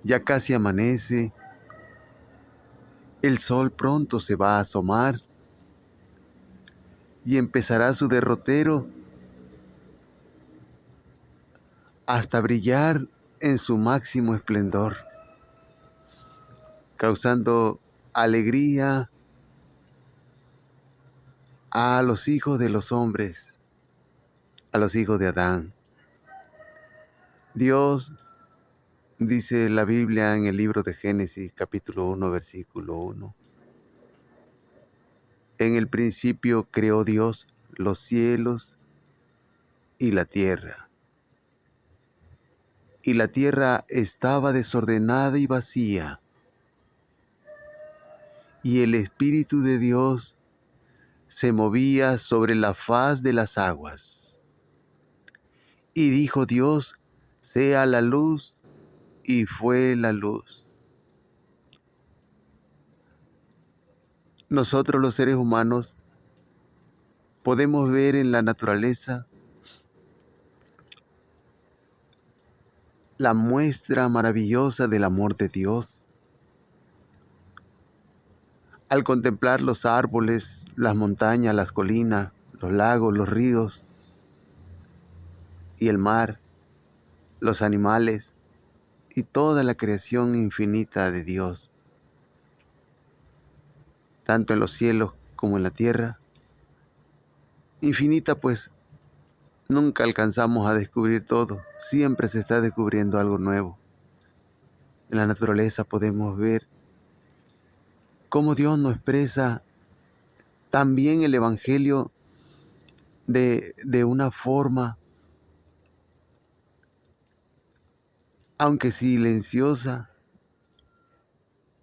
Ya casi amanece, el sol pronto se va a asomar y empezará su derrotero hasta brillar en su máximo esplendor, causando alegría a los hijos de los hombres, a los hijos de Adán. Dios, dice la Biblia en el libro de Génesis, capítulo 1, versículo 1. En el principio creó Dios los cielos y la tierra. Y la tierra estaba desordenada y vacía, y el Espíritu de Dios se movía sobre la faz de las aguas. Y dijo Dios, sea la luz, y fue la luz. Nosotros los seres humanos podemos ver en la naturaleza la muestra maravillosa del amor de Dios. Al contemplar los árboles, las montañas, las colinas, los lagos, los ríos y el mar, los animales y toda la creación infinita de Dios, tanto en los cielos como en la tierra, infinita pues nunca alcanzamos a descubrir todo, siempre se está descubriendo algo nuevo. En la naturaleza podemos ver cómo Dios nos expresa también el Evangelio de una forma, aunque silenciosa,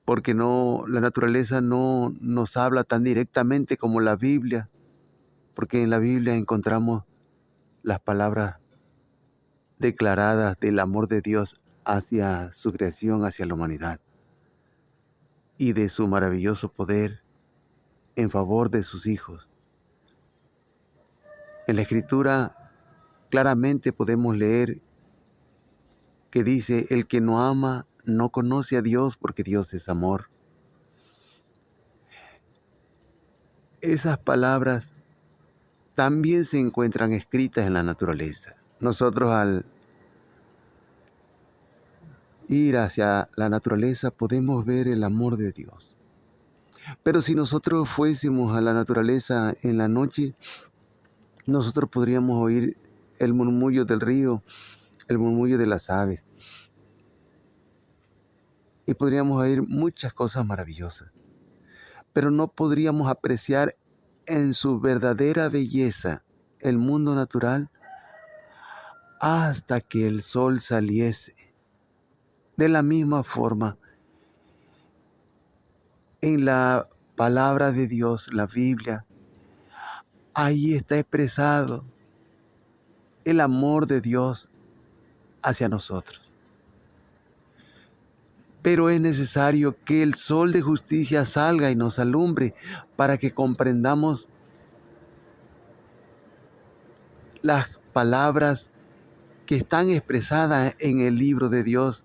porque la naturaleza no nos habla tan directamente como la Biblia, porque en la Biblia encontramos las palabras declaradas del amor de Dios hacia su creación, hacia la humanidad, y de su maravilloso poder en favor de sus hijos. En la Escritura claramente podemos leer que dice, el que no ama no conoce a Dios porque Dios es amor. Esas palabras también se encuentran escritas en la naturaleza. Nosotros al ir hacia la naturaleza podemos ver el amor de Dios. Pero si nosotros fuésemos a la naturaleza en la noche, nosotros podríamos oír el murmullo del río, el murmullo de las aves. Y podríamos oír muchas cosas maravillosas. Pero no podríamos apreciar en su verdadera belleza el mundo natural hasta que el sol saliese. De la misma forma, en la palabra de Dios, la Biblia, ahí está expresado el amor de Dios hacia nosotros. Pero es necesario que el sol de justicia salga y nos alumbre para que comprendamos las palabras que están expresadas en el libro de Dios,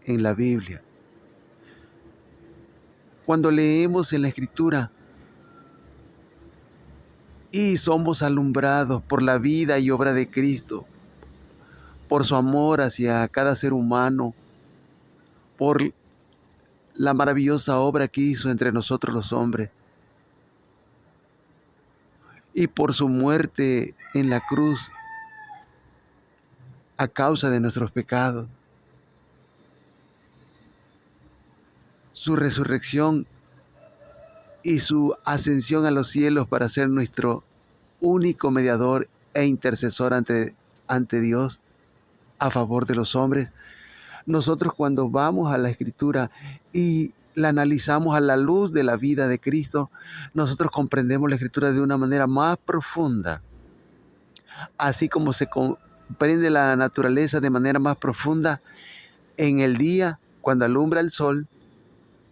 en la Biblia. Cuando leemos en la Escritura y somos alumbrados por la vida y obra de Cristo, por su amor hacia cada ser humano, por la maravillosa obra que hizo entre nosotros los hombres y por su muerte en la cruz a causa de nuestros pecados, su resurrección y su ascensión a los cielos para ser nuestro único mediador e intercesor ante Dios a favor de los hombres. Nosotros cuando vamos a la Escritura y la analizamos a la luz de la vida de Cristo, nosotros comprendemos la Escritura de una manera más profunda. Así como se comprende la naturaleza de manera más profunda en el día cuando alumbra el sol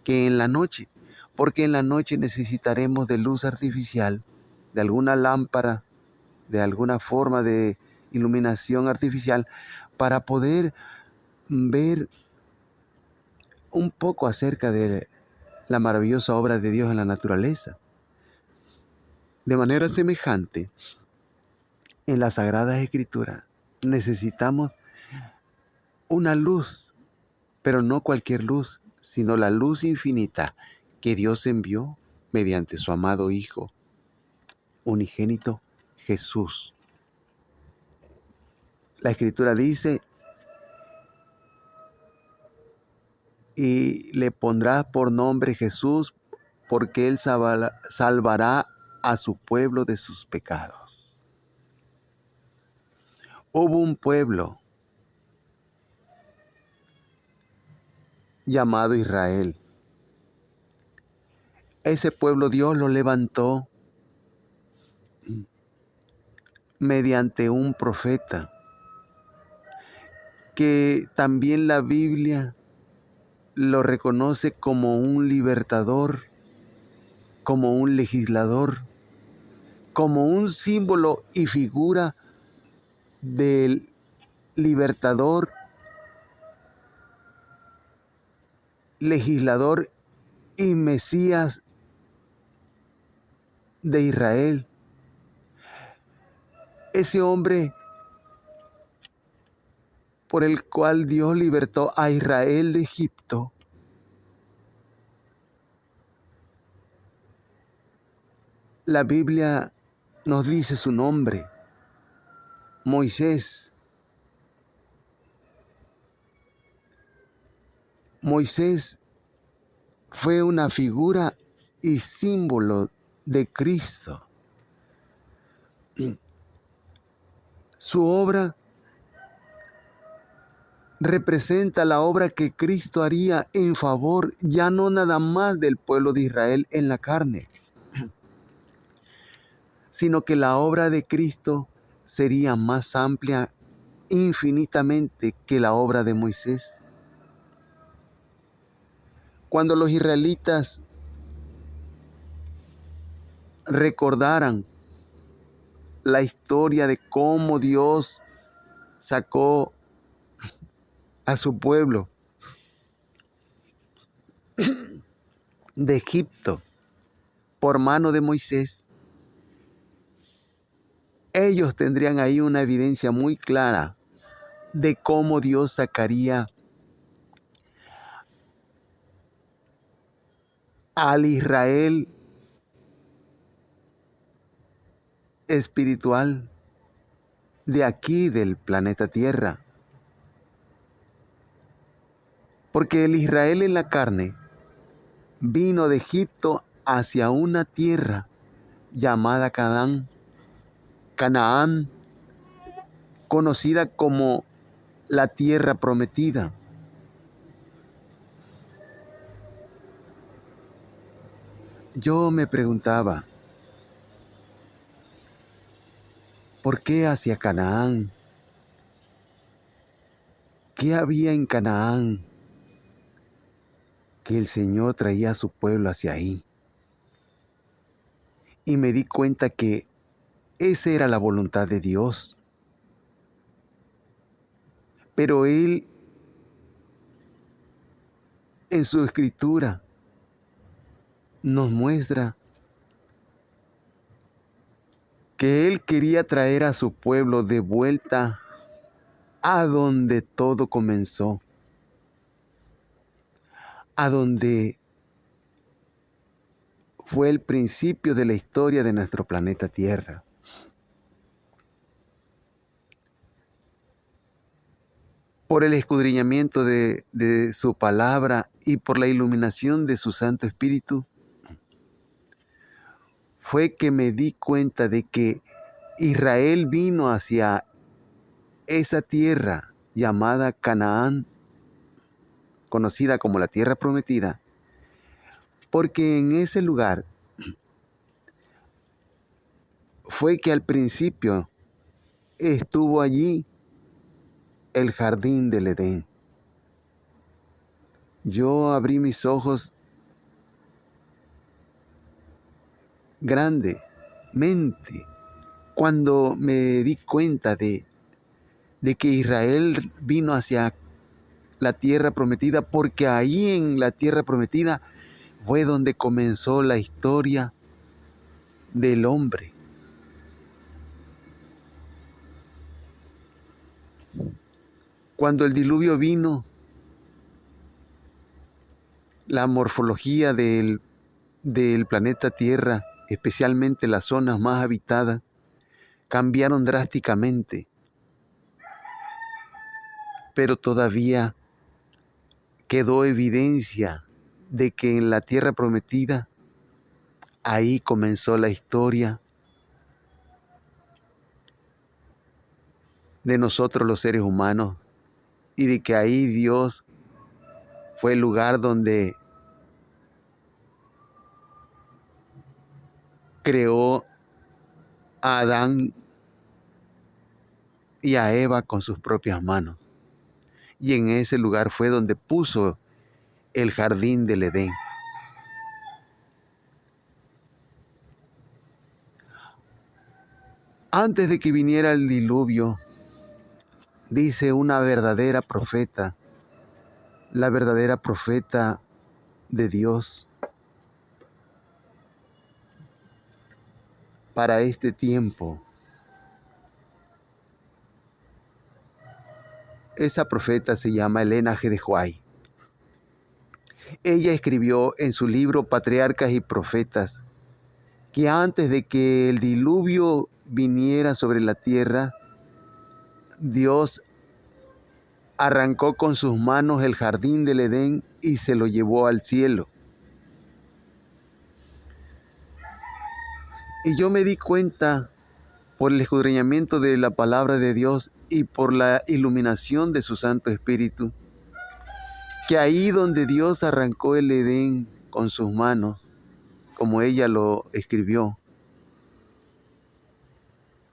que en la noche. Porque en la noche necesitaremos de luz artificial, de alguna lámpara, de alguna forma de iluminación artificial para poder ver un poco acerca de la maravillosa obra de Dios en la naturaleza. De manera semejante, en las Sagradas Escrituras necesitamos una luz, pero no cualquier luz, sino la luz infinita que Dios envió mediante su amado Hijo unigénito, Jesús. La Escritura dice, y le pondrás por nombre Jesús, porque Él salvará a su pueblo de sus pecados. Hubo un pueblo llamado Israel. Ese pueblo Dios lo levantó mediante un profeta, que también la Biblia lo reconoce como un libertador, como un legislador, como un símbolo y figura del libertador, legislador y Mesías de Israel. Ese hombre por el cual Dios libertó a Israel de Egipto, la Biblia nos dice su nombre, Moisés. Moisés fue una figura y símbolo de Cristo. Su obra representa la obra que Cristo haría en favor ya no nada más del pueblo de Israel en la carne, sino que la obra de Cristo sería más amplia infinitamente que la obra de Moisés. Cuando los israelitas recordaran la historia de cómo Dios sacó a su pueblo de Egipto por mano de Moisés, ellos tendrían ahí una evidencia muy clara de cómo Dios sacaría al Israel espiritual de aquí del planeta Tierra. Porque el Israel en la carne vino de Egipto hacia una tierra llamada Canaán, conocida como la tierra prometida. Yo me preguntaba, ¿por qué hacia Canaán? ¿Qué había en Canaán que el Señor traía a su pueblo hacia ahí? Y me di cuenta que esa era la voluntad de Dios. Pero Él, en su escritura, nos muestra que Él quería traer a su pueblo de vuelta a donde todo comenzó, a donde fue el principio de la historia de nuestro planeta Tierra. Por el escudriñamiento de su palabra y por la iluminación de su Santo Espíritu, fue que me di cuenta de que Israel vino hacia esa tierra llamada Canaán, conocida como la tierra prometida, porque en ese lugar fue que al principio estuvo allí el jardín del Edén. Yo abrí mis ojos grandemente cuando me di cuenta de que Israel vino hacia la tierra prometida, porque ahí en la tierra prometida fue donde comenzó la historia del hombre. Cuando el diluvio vino, la morfología del planeta Tierra, especialmente las zonas más habitadas, cambiaron drásticamente, pero todavía quedó evidencia de que en la tierra prometida, ahí comenzó la historia de nosotros los seres humanos, y de que ahí Dios fue el lugar donde creó a Adán y a Eva con sus propias manos. Y en ese lugar fue donde puso el jardín del Edén. Antes de que viniera el diluvio, dice una verdadera profeta, la verdadera profeta de Dios para este tiempo. Esa profeta se llama Elena G. de White. Ella escribió en su libro Patriarcas y Profetas que antes de que el diluvio viniera sobre la tierra, Dios arrancó con sus manos el jardín del Edén y se lo llevó al cielo. Y yo me di cuenta por el escudriñamiento de la palabra de Dios y por la iluminación de su Santo Espíritu, que ahí donde Dios arrancó el Edén con sus manos, como ella lo escribió,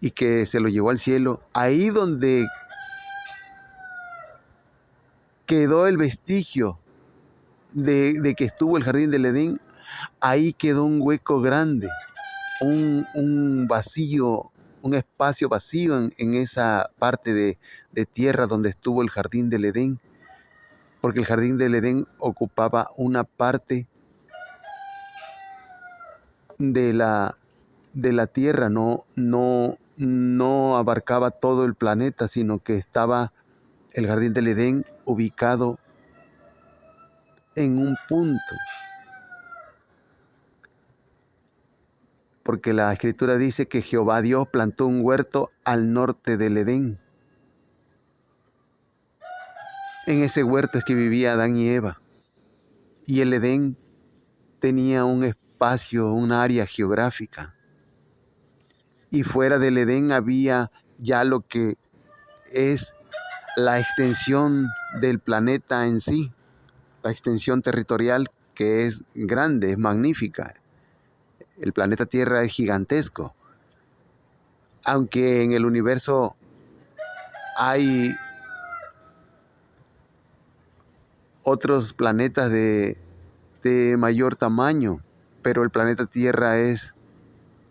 y que se lo llevó al cielo, ahí donde quedó el vestigio de que estuvo el jardín del Edén, ahí quedó un hueco grande, un vacío, un espacio vacío en esa parte de tierra donde estuvo el jardín del Edén, porque el jardín del Edén ocupaba una parte de la tierra, no abarcaba todo el planeta, sino que estaba el jardín del Edén ubicado en un punto. Porque la Escritura dice que Jehová Dios plantó un huerto al norte del Edén. En ese huerto es que vivía Adán y Eva. Y el Edén tenía un espacio, un área geográfica. Y fuera del Edén había ya lo que es la extensión del planeta en sí, la extensión territorial, que es grande, es magnífica. El planeta Tierra es gigantesco. Aunque en el universo hay otros planetas de mayor tamaño, pero el planeta Tierra es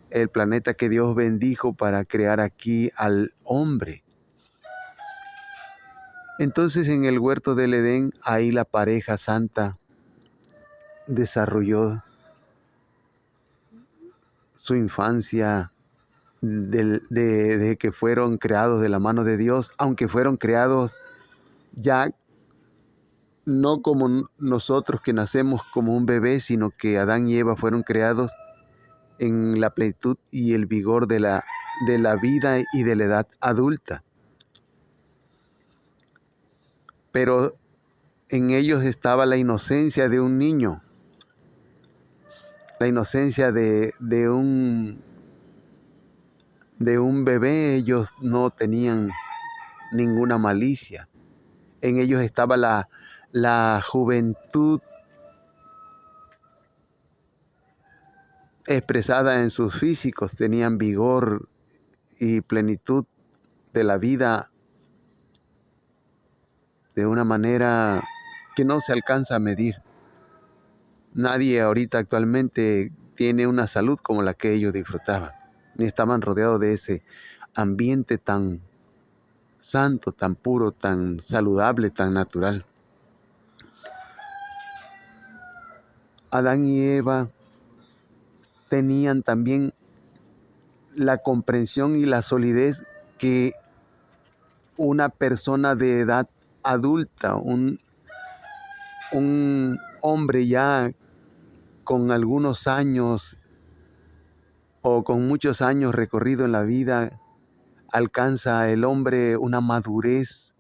el planeta que Dios bendijo para crear aquí al hombre. Entonces en el huerto del Edén, ahí la pareja santa desarrolló su infancia de que fueron creados de la mano de Dios, aunque fueron creados ya no como nosotros que nacemos como un bebé, sino que Adán y Eva fueron creados en la plenitud y el vigor de la vida y de la edad adulta. Pero en ellos estaba la inocencia de un niño, la inocencia de un bebé. Ellos no tenían ninguna malicia. En ellos estaba la juventud expresada en sus físicos, tenían vigor y plenitud de la vida de una manera que no se alcanza a medir. Nadie ahorita actualmente tiene una salud como la que ellos disfrutaban, ni estaban rodeados de ese ambiente tan santo, tan puro, tan saludable, tan natural. Adán y Eva tenían también la comprensión y la solidez que una persona de edad adulta, un hombre ya con algunos años o con muchos años recorrido en la vida, alcanza el hombre una madurez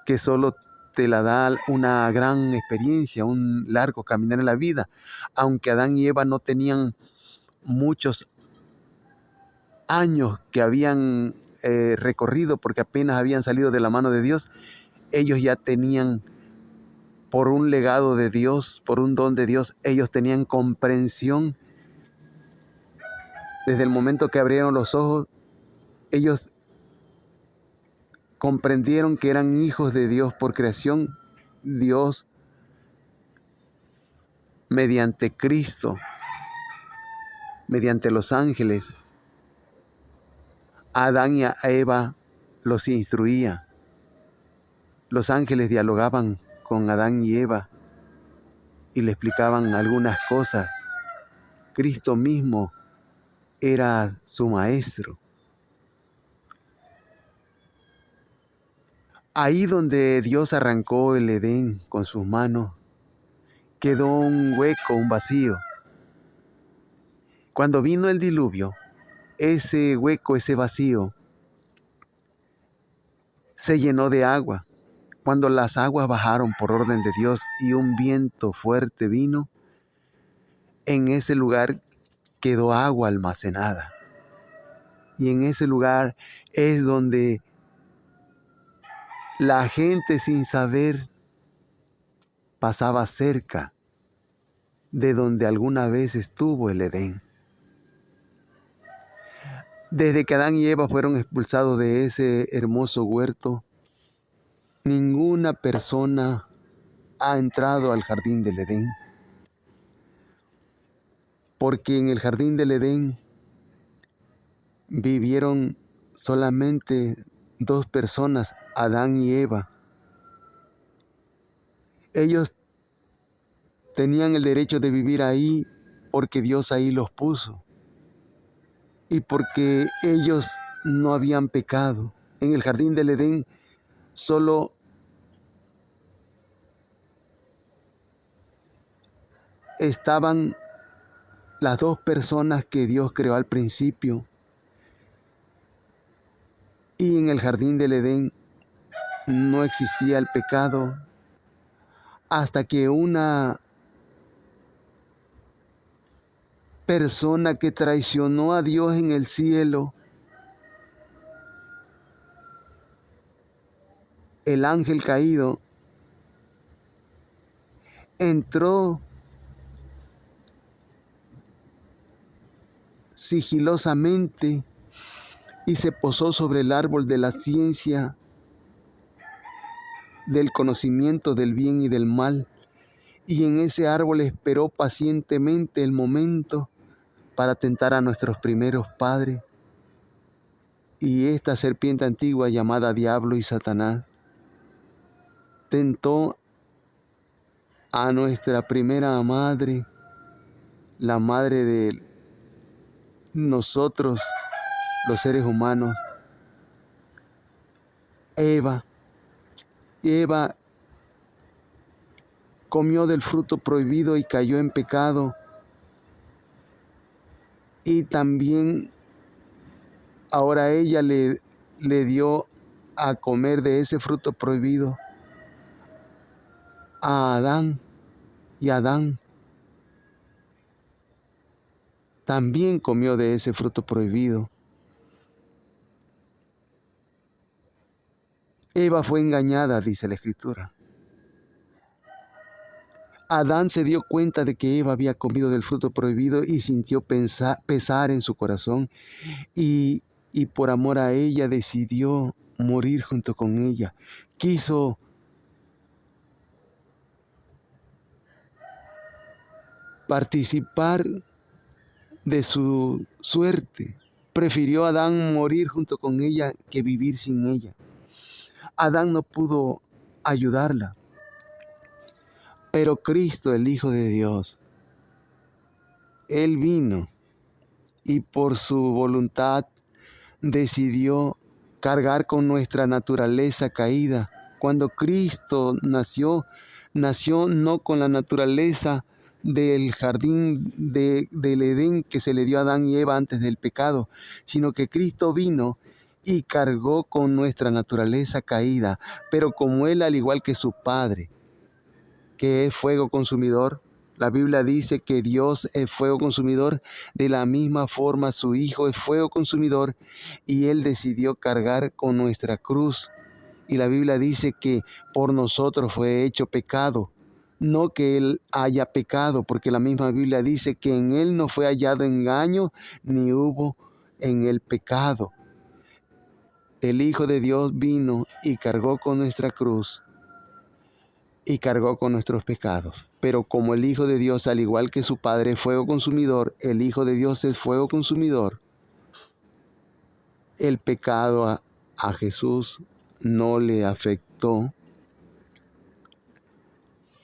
que solo te la da una gran experiencia, un largo caminar en la vida. Aunque Adán y Eva no tenían muchos años que habían recorrido porque apenas habían salido de la mano de Dios, ellos ya tenían, por un legado de Dios, por un don de Dios, ellos tenían comprensión. Desde el momento que abrieron los ojos, ellos comprendieron que eran hijos de Dios por creación. Dios, mediante Cristo, mediante los ángeles, a Adán y a Eva los instruía. Los ángeles dialogaban con Adán y Eva y le explicaban algunas cosas. Cristo mismo era su maestro. Ahí donde Dios arrancó el Edén con sus manos, quedó un hueco, un vacío. Cuando vino el diluvio, ese hueco, ese vacío, se llenó de agua. Cuando las aguas bajaron por orden de Dios y un viento fuerte vino, en ese lugar quedó agua almacenada. Y en ese lugar es donde la gente, sin saber, pasaba cerca de donde alguna vez estuvo el Edén. Desde que Adán y Eva fueron expulsados de ese hermoso huerto, ninguna persona ha entrado al jardín del Edén. Porque en el jardín del Edén vivieron solamente dos personas, Adán y Eva. Ellos tenían el derecho de vivir ahí porque Dios ahí los puso y porque ellos no habían pecado. En el jardín del Edén solo estaban las dos personas que Dios creó al principio. Y en el jardín del Edén no existía el pecado hasta que una persona que traicionó a Dios en el cielo, el ángel caído, entró sigilosamente y se posó sobre el árbol de la ciencia, del conocimiento del bien y del mal, y en ese árbol esperó pacientemente el momento para tentar a nuestros primeros padres. Y esta serpiente antigua llamada Diablo y Satanás tentó a nuestra primera madre, la madre de nosotros, los seres humanos, Eva. Eva comió del fruto prohibido y cayó en pecado. Y también ahora ella le dio a comer de ese fruto prohibido a Adán, y Adán también comió de ese fruto prohibido. Eva fue engañada, dice la Escritura. Adán se dio cuenta de que Eva había comido del fruto prohibido y sintió pesar en su corazón y por amor a ella decidió morir junto con ella. Quiso participar de su suerte. Prefirió Adán morir junto con ella que vivir sin ella. Adán no pudo ayudarla, Pero Cristo, el Hijo de Dios, Él vino y por su voluntad decidió cargar con nuestra naturaleza caída. Cuando Cristo nació no con la naturaleza del jardín del Edén que se le dio a Adán y Eva antes del pecado, sino que Cristo vino y cargó con nuestra naturaleza caída. Pero como Él, al igual que su Padre, que es fuego consumidor, la Biblia dice que Dios es fuego consumidor, de la misma forma su Hijo es fuego consumidor, y Él decidió cargar con nuestra cruz. Y la Biblia dice que por nosotros fue hecho pecado, no que Él haya pecado, porque la misma Biblia dice que en Él no fue hallado engaño, ni hubo en Él pecado. El Hijo de Dios vino y cargó con nuestra cruz y cargó con nuestros pecados. Pero como el Hijo de Dios, al igual que su Padre, es fuego consumidor, el Hijo de Dios es fuego consumidor, el pecado a Jesús no le afectó,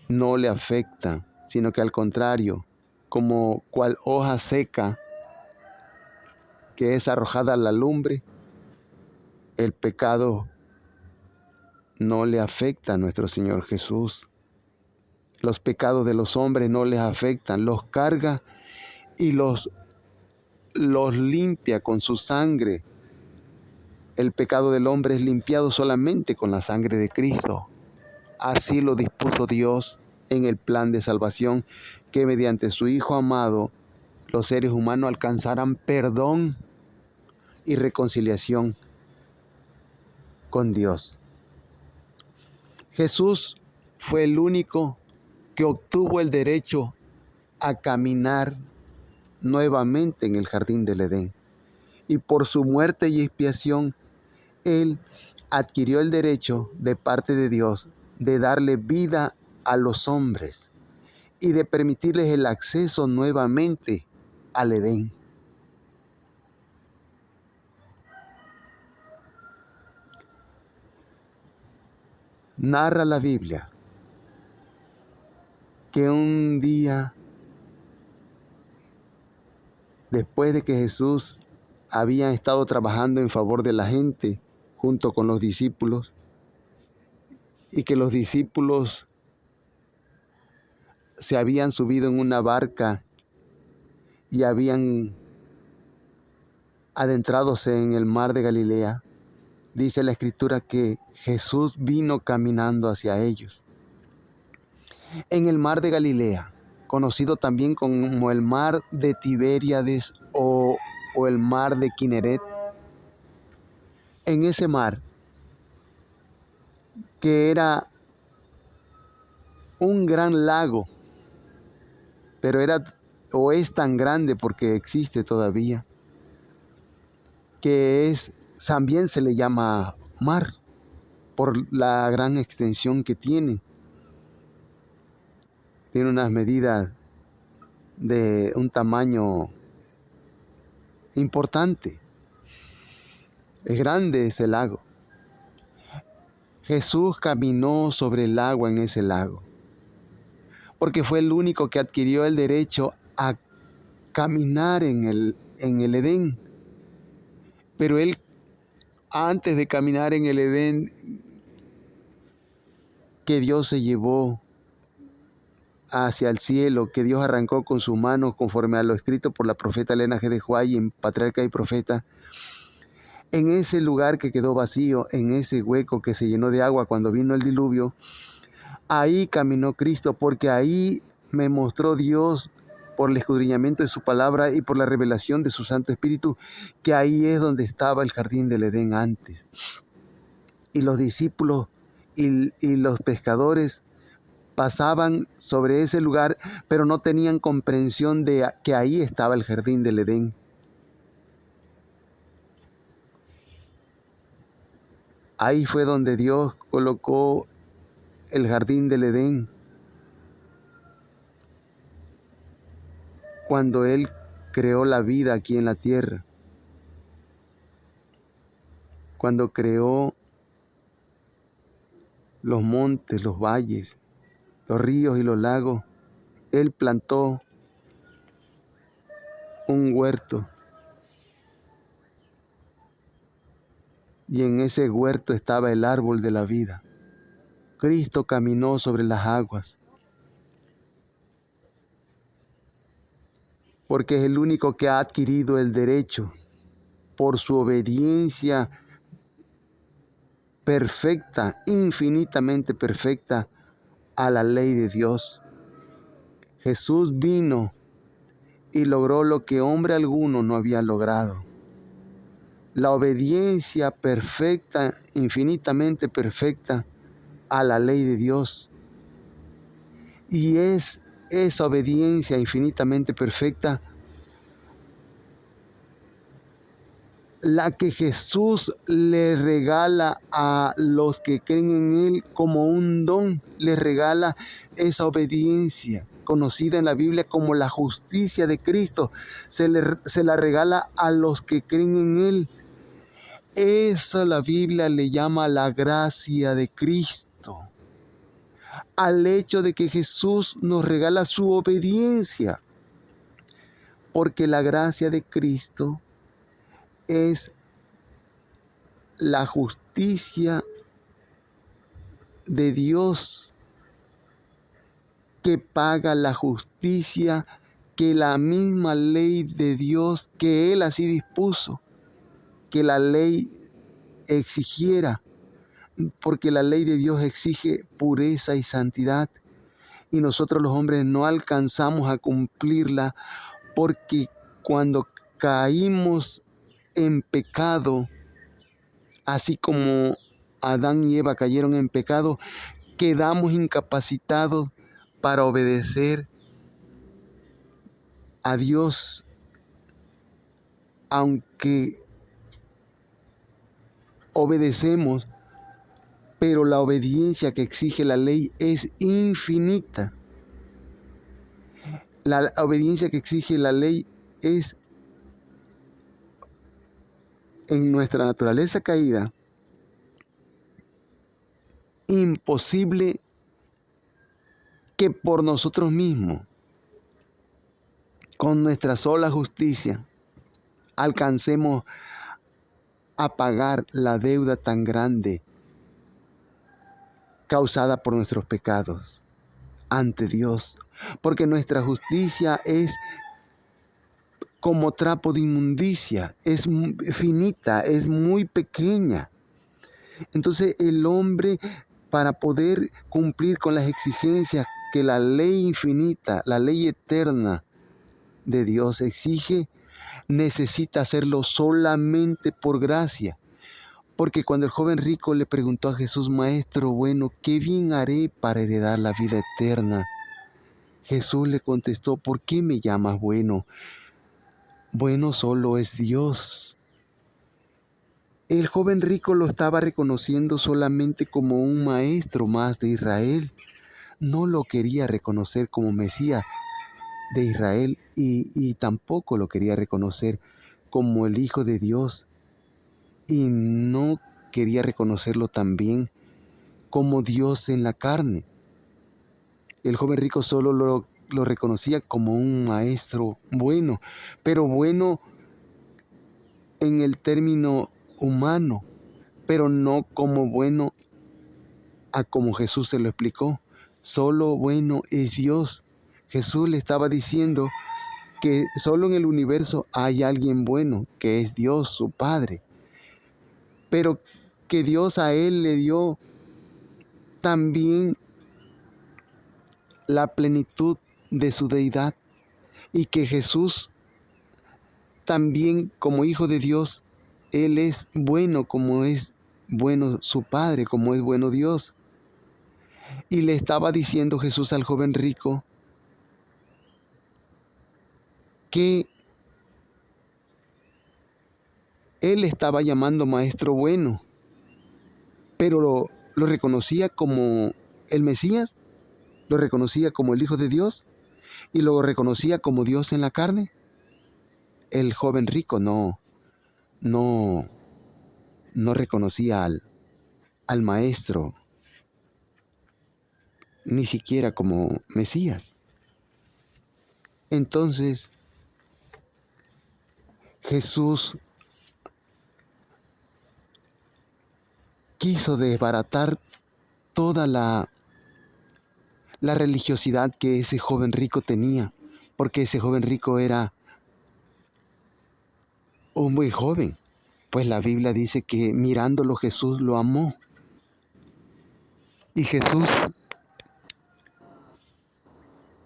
no le afecta, sino que al contrario, como cual hoja seca que es arrojada a la lumbre, el pecado no le afecta a nuestro Señor Jesús. Los pecados de los hombres no les afectan, los carga y los limpia con su sangre. El pecado del hombre es limpiado solamente con la sangre de Cristo. Así lo dispuso Dios en el plan de salvación, que mediante su Hijo amado los seres humanos alcanzaran perdón y reconciliación con Dios. Jesús fue el único que obtuvo el derecho a caminar nuevamente en el jardín del Edén. Y por su muerte y expiación, Él adquirió el derecho de parte de Dios de darle vida a los hombres y de permitirles el acceso nuevamente al Edén. Narra la Biblia que un día, después de que Jesús había estado trabajando en favor de la gente junto con los discípulos, y que los discípulos se habían subido en una barca y habían adentradose en el mar de Galilea, dice la Escritura que Jesús vino caminando hacia ellos. En el mar de Galilea, conocido también como el mar de Tiberíades o el mar de Kineret, en ese mar, que era un gran lago, pero era o es tan grande porque existe todavía, que también se le llama mar por la gran extensión que tiene. Tiene unas medidas de un tamaño importante. Es grande ese lago. Jesús caminó sobre el agua en ese lago, porque fue el único que adquirió el derecho a caminar en el Edén. Pero Él, antes de caminar en el Edén, que Dios se llevó hacia el cielo, que Dios arrancó con sus manos conforme a lo escrito por la profeta Elena G. de White en Patriarca y Profeta, en ese lugar que quedó vacío, en ese hueco que se llenó de agua cuando vino el diluvio, ahí caminó Cristo, porque ahí me mostró Dios, por el escudriñamiento de su palabra y por la revelación de su Santo Espíritu, que ahí es donde estaba el jardín del Edén antes. Y los discípulos y los pescadores pasaban sobre ese lugar, pero no tenían comprensión de que ahí estaba el jardín del Edén. Ahí fue donde Dios colocó el jardín del Edén, cuando Él creó la vida aquí en la tierra, cuando creó los montes, los valles, los ríos y los lagos. Él plantó un huerto y en ese huerto estaba el árbol de la vida. Cristo caminó sobre las aguas porque es el único que ha adquirido el derecho por su obediencia perfecta, infinitamente perfecta a la ley de Dios. Jesús vino y logró lo que hombre alguno no había logrado. La obediencia perfecta, infinitamente perfecta a la ley de Dios. Y es esa obediencia infinitamente perfecta la que Jesús le regala a los que creen en Él como un don. Les regala esa obediencia, conocida en la Biblia como la justicia de Cristo. Se la regala a los que creen en Él. Eso la Biblia le llama la gracia de Cristo. Al hecho de que Jesús nos regala su obediencia. Porque la gracia de Cristo es la justicia de Dios que paga la justicia que la misma ley de Dios, que Él así dispuso, que la ley exigiera, porque la ley de Dios exige pureza y santidad, y nosotros los hombres no alcanzamos a cumplirla, porque cuando caímos en pecado, así como Adán y Eva cayeron en pecado, quedamos incapacitados para obedecer a Dios, aunque obedecemos, pero la obediencia que exige la ley es infinita. La obediencia que exige la ley es, en nuestra naturaleza caída, imposible que por nosotros mismos, con nuestra sola justicia, alcancemos a pagar la deuda tan grande causada por nuestros pecados ante Dios. Porque nuestra justicia es como trapo de inmundicia, es finita, es muy pequeña. Entonces el hombre, para poder cumplir con las exigencias que la ley infinita, la ley eterna de Dios exige, necesita hacerlo solamente por gracia. Porque cuando el joven rico le preguntó a Jesús: Maestro bueno, ¿qué bien haré para heredar la vida eterna? Jesús le contestó: ¿por qué me llamas bueno? Bueno solo es Dios. El joven rico lo estaba reconociendo solamente como un maestro más de Israel. No lo quería reconocer como Mesías de Israel y tampoco lo quería reconocer como el Hijo de Dios. Y no quería reconocerlo también como Dios en la carne. El joven rico solo lo reconocía como un maestro bueno, pero bueno en el término humano, pero no como bueno a como Jesús se lo explicó. Solo bueno es Dios. Jesús le estaba diciendo que solo en el universo hay alguien bueno, que es Dios, su Padre. Pero que Dios a él le dio también la plenitud de su deidad y que Jesús también, como Hijo de Dios, Él es bueno como es bueno su Padre, como es bueno Dios. Y le estaba diciendo Jesús al joven rico que Él estaba llamando maestro bueno, pero lo reconocía como el Mesías, lo reconocía como el Hijo de Dios y lo reconocía como Dios en la carne. El joven rico no reconocía al maestro ni siquiera como Mesías. Entonces, Jesús quiso desbaratar toda la religiosidad que ese joven rico tenía, porque ese joven rico era un buen joven, pues la Biblia dice que mirándolo Jesús lo amó. Y Jesús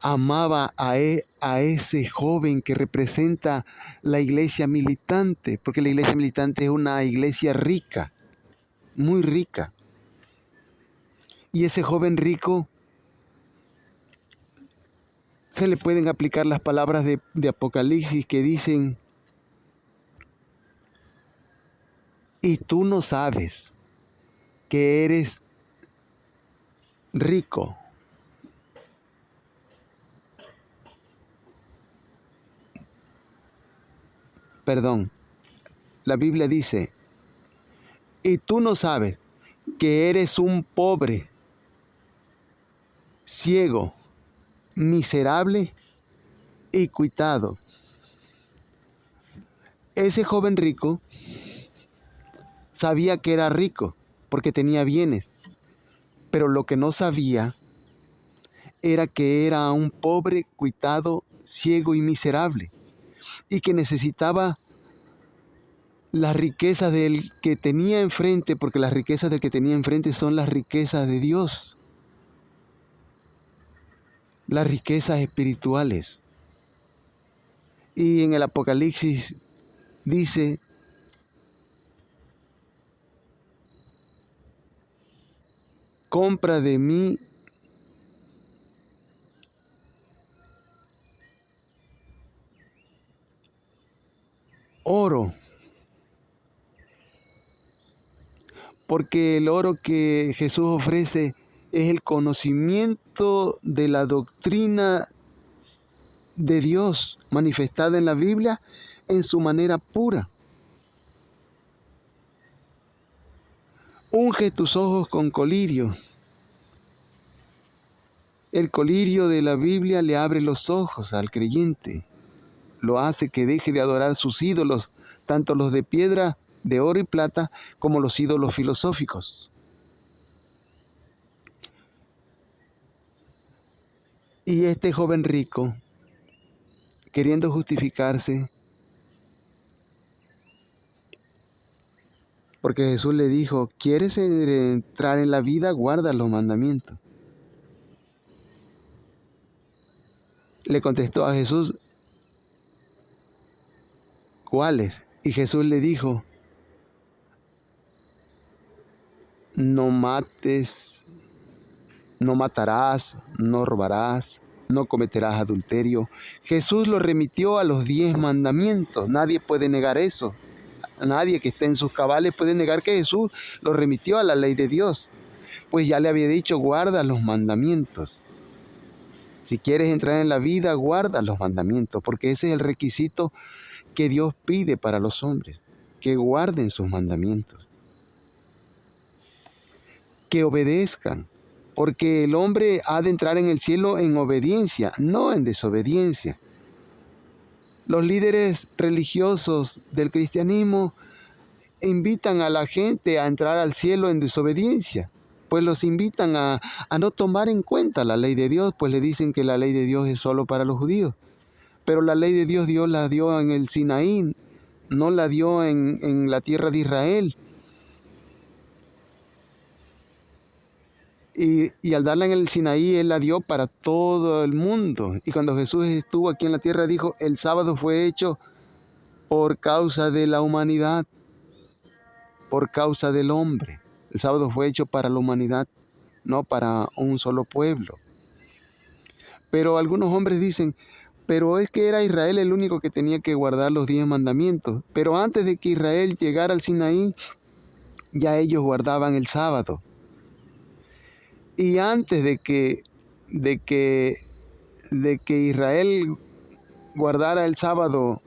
amaba a ese joven que representa la iglesia militante, porque la iglesia militante es una iglesia rica, muy rica. Y ese joven rico se le pueden aplicar las palabras de Apocalipsis que dicen: y tú no sabes que eres rico. Perdón, la Biblia dice: y tú no sabes que eres un pobre, ciego, miserable y cuitado. Ese joven rico sabía que era rico porque tenía bienes, pero lo que no sabía era que era un pobre, cuitado, ciego y miserable, y que necesitaba las riquezas del que tenía enfrente, porque las riquezas del que tenía enfrente son las riquezas de Dios, las riquezas espirituales. Y en el Apocalipsis dice: compra de mí oro, porque el oro que Jesús ofrece es el conocimiento de la doctrina de Dios manifestada en la Biblia en su manera pura. Unge tus ojos con colirio. El colirio de la Biblia le abre los ojos al creyente. Lo hace que deje de adorar sus ídolos, tanto los de piedra, de oro y plata, como los ídolos filosóficos. Y este joven rico, queriendo justificarse, porque Jesús le dijo: ¿quieres entrar en la vida? Guarda los mandamientos. Le contestó a Jesús: ¿cuáles? Y Jesús le dijo: no mates, no matarás, no robarás, no cometerás adulterio. Jesús lo remitió a los 10 mandamientos. Nadie puede negar eso. Nadie que esté en sus cabales puede negar que Jesús lo remitió a la ley de Dios. Pues ya le había dicho: guarda los mandamientos. Si quieres entrar en la vida, guarda los mandamientos, porque ese es el requisito que Dios pide para los hombres, que guarden sus mandamientos, que obedezcan, porque el hombre ha de entrar en el cielo en obediencia, no en desobediencia. Los líderes religiosos del cristianismo invitan a la gente a entrar al cielo en desobediencia, pues los invitan a no tomar en cuenta la ley de Dios, pues le dicen que la ley de Dios es solo para los judíos. Pero la ley de Dios la dio en el Sinaí, no la dio en la tierra de Israel. Y al darla en el Sinaí, Él la dio para todo el mundo. Y cuando Jesús estuvo aquí en la tierra, dijo: el sábado fue hecho por causa de la humanidad, por causa del hombre. El sábado fue hecho para la humanidad, no para un solo pueblo. Pero algunos hombres dicen: pero es que era Israel el único que tenía que guardar los 10 mandamientos. Pero antes de que Israel llegara al Sinaí, ya ellos guardaban el sábado. Y antes de que Israel guardara el sábado,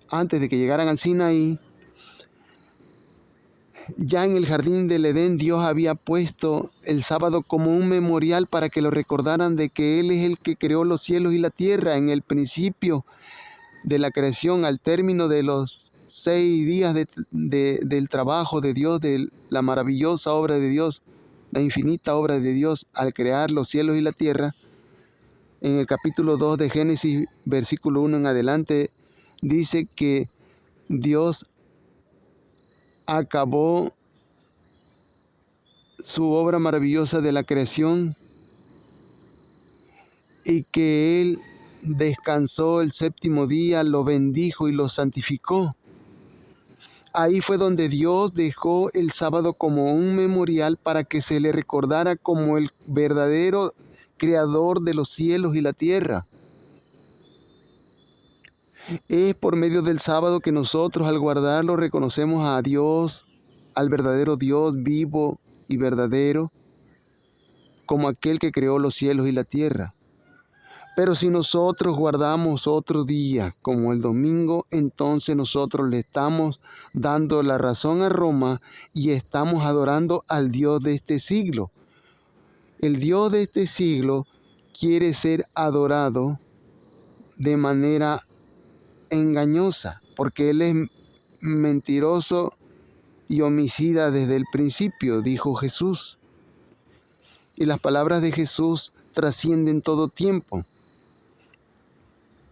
antes de que llegaran al Sinaí, Ya en el jardín del Edén Dios había puesto el sábado como un memorial para que lo recordaran de que Él es el que creó los cielos y la tierra en el principio de la creación, al término de los 6 días del trabajo de Dios, de la maravillosa obra de Dios, la infinita obra de Dios al crear los cielos y la tierra. En el capítulo 2 de Génesis, versículo 1 en adelante, dice que Dios acabó su obra maravillosa de la creación y que Él descansó el séptimo día, lo bendijo y lo santificó. Ahí fue donde Dios dejó el sábado como un memorial para que se le recordara como el verdadero creador de los cielos y la tierra. Es por medio del sábado que nosotros al guardarlo reconocemos a Dios, al verdadero Dios vivo y verdadero, como aquel que creó los cielos y la tierra. Pero si nosotros guardamos otro día como el domingo, entonces nosotros le estamos dando la razón a Roma y estamos adorando al Dios de este siglo. El Dios de este siglo quiere ser adorado de manera engañosa, porque Él es mentiroso y homicida desde el principio, dijo Jesús. Y las palabras de Jesús trascienden todo tiempo.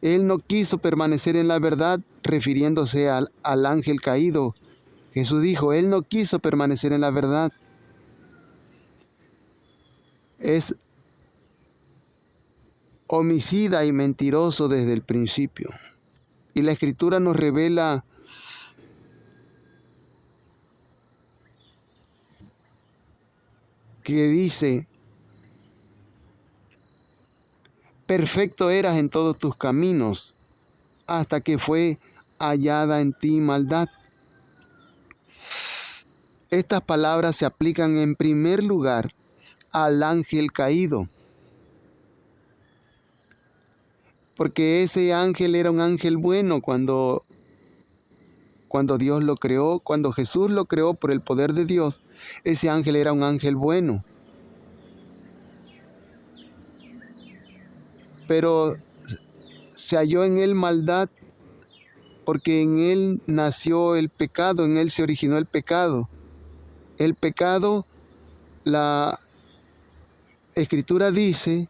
Él no quiso permanecer en la verdad, refiriéndose al ángel caído. Jesús dijo, Él no quiso permanecer en la verdad. Es homicida y mentiroso desde el principio. Y la Escritura nos revela que dice, perfecto eras en todos tus caminos, hasta que fue hallada en ti maldad. Estas palabras se aplican en primer lugar al ángel caído, porque ese ángel era un ángel bueno cuando Dios lo creó, cuando Jesús lo creó por el poder de Dios. Ese ángel era un ángel bueno. Pero se halló en él maldad, porque en él nació el pecado, en él se originó el pecado. El pecado, la Escritura dice,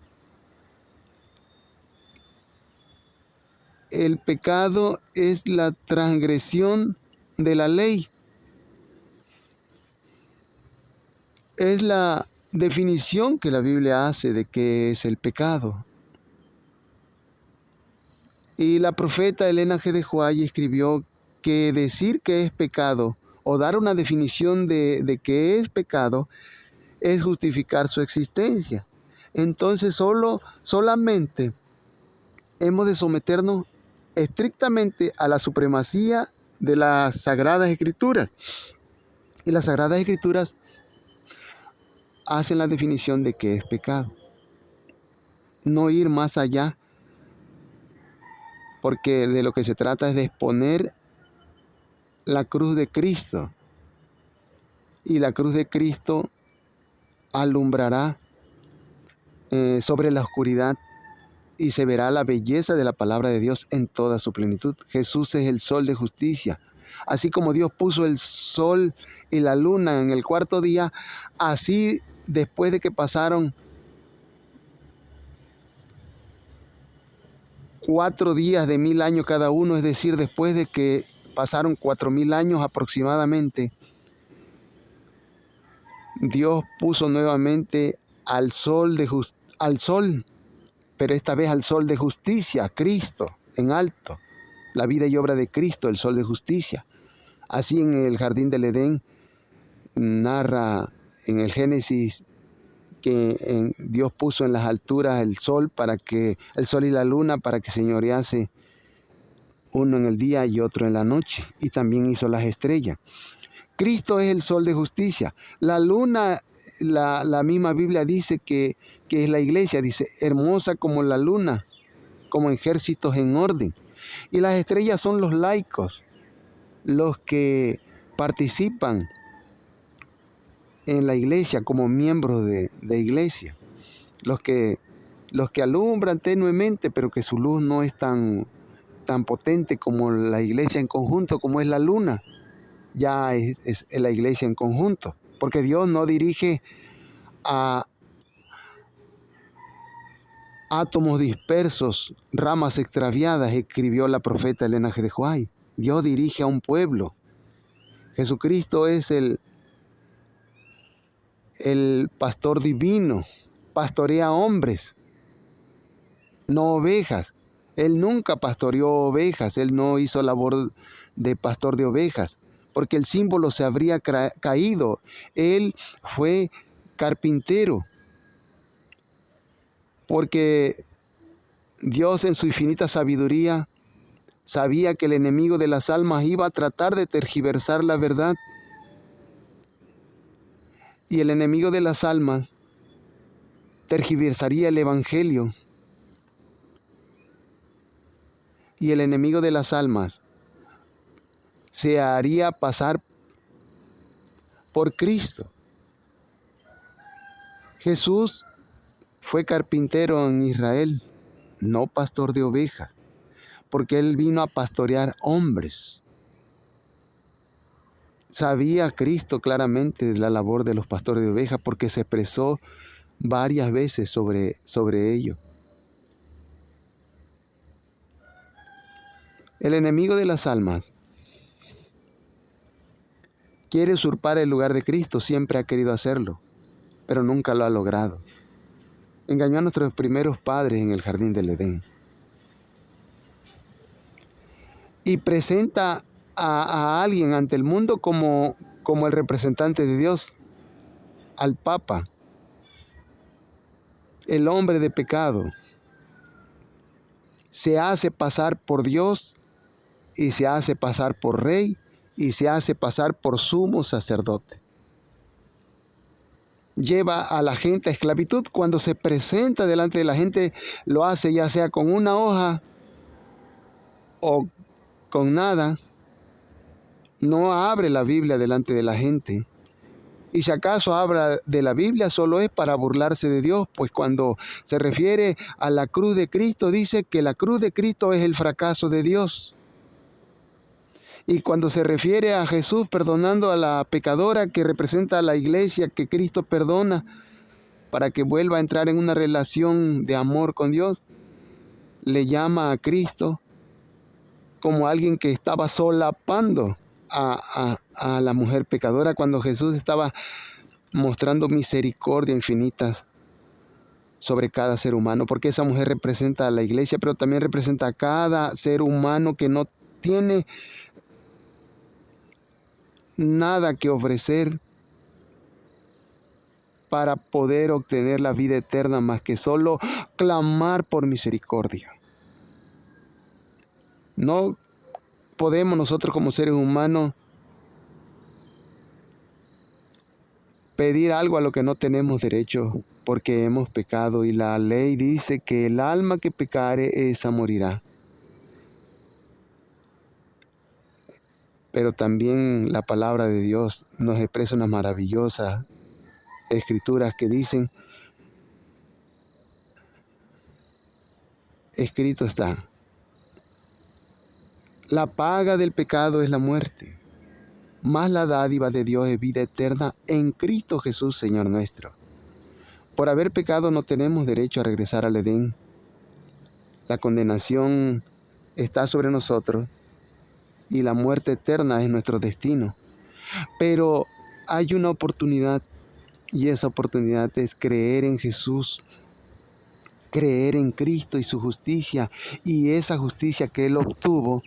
el pecado es la transgresión de la ley. Es la definición que la Biblia hace de qué es el pecado. Y la profeta Elena G. de White escribió que decir que es pecado o dar una definición de qué es pecado es justificar su existencia. Entonces solamente hemos de someternos estrictamente a la supremacía de las Sagradas Escrituras. Y las Sagradas Escrituras hacen la definición de qué es pecado. No ir más allá, porque de lo que se trata es de exponer la cruz de Cristo. Y la cruz de Cristo alumbrará sobre la oscuridad y se verá la belleza de la palabra de Dios en toda su plenitud. Jesús es el sol de justicia. Así como Dios puso el sol y la luna en el cuarto día, así después de que pasaron 4 días de 1000 años cada uno, es decir, después de que pasaron 4000 años aproximadamente, Dios puso nuevamente al sol, pero esta vez al sol de justicia, Cristo, en alto. La vida y obra de Cristo, el sol de justicia. Así en el jardín del Edén narra en el Génesis que Dios puso en las alturas el sol y la luna para que señorease uno en el día y otro en la noche. Y también hizo las estrellas. Cristo es el sol de justicia. La luna, la misma Biblia dice que es la iglesia, dice, hermosa como la luna, como ejércitos en orden. Y las estrellas son los laicos, los que participan en la iglesia como miembros de iglesia. Los que alumbran tenuemente, pero que su luz no es tan potente como la iglesia en conjunto, como es la luna. Ya es la iglesia en conjunto. Porque Dios no dirige a átomos dispersos, ramas extraviadas, escribió la profeta Elena G. de White. Dios dirige a un pueblo. Jesucristo es el pastor divino. Pastorea hombres, no ovejas. Él nunca pastoreó ovejas. Él no hizo labor de pastor de ovejas, porque el símbolo se habría caído. Él fue carpintero, porque Dios en su infinita sabiduría sabía que el enemigo de las almas iba a tratar de tergiversar la verdad. Y el enemigo de las almas tergiversaría el evangelio. Y el enemigo de las almas se haría pasar por Cristo. Jesús fue carpintero en Israel, no pastor de ovejas, porque Él vino a pastorear hombres. Sabía Cristo claramente la labor de los pastores de ovejas, porque se expresó varias veces sobre ello. El enemigo de las almas quiere usurpar el lugar de Cristo, siempre ha querido hacerlo, pero nunca lo ha logrado. Engañó a nuestros primeros padres en el jardín del Edén. Y presenta a alguien ante el mundo como el representante de Dios, al Papa, el hombre de pecado. Se hace pasar por Dios y se hace pasar por rey y se hace pasar por sumo sacerdote. Lleva a la gente a esclavitud. Cuando se presenta delante de la gente, lo hace ya sea con una hoja o con nada. No abre la Biblia delante de la gente. Y si acaso habla de la Biblia, solo es para burlarse de Dios, pues cuando se refiere a la cruz de Cristo, dice que la cruz de Cristo es el fracaso de Dios. Y cuando se refiere a Jesús perdonando a la pecadora, que representa a la iglesia que Cristo perdona para que vuelva a entrar en una relación de amor con Dios, le llama a Cristo como alguien que estaba solapando a la mujer pecadora, cuando Jesús estaba mostrando misericordia infinitas sobre cada ser humano, porque esa mujer representa a la iglesia, pero también representa a cada ser humano que no tiene nada que ofrecer para poder obtener la vida eterna, más que solo clamar por misericordia. No podemos nosotros como seres humanos pedir algo a lo que no tenemos derecho, porque hemos pecado, y la ley dice que el alma que pecare, esa morirá. Pero también la palabra de Dios nos expresa unas maravillosas escrituras que dicen: escrito está, la paga del pecado es la muerte, mas la dádiva de Dios es vida eterna en Cristo Jesús, Señor nuestro. Por haber pecado no tenemos derecho a regresar al Edén. La condenación está sobre nosotros y la muerte eterna es nuestro destino. Pero hay una oportunidad, y esa oportunidad es creer en Jesús, creer en Cristo y su justicia, y esa justicia que Él obtuvo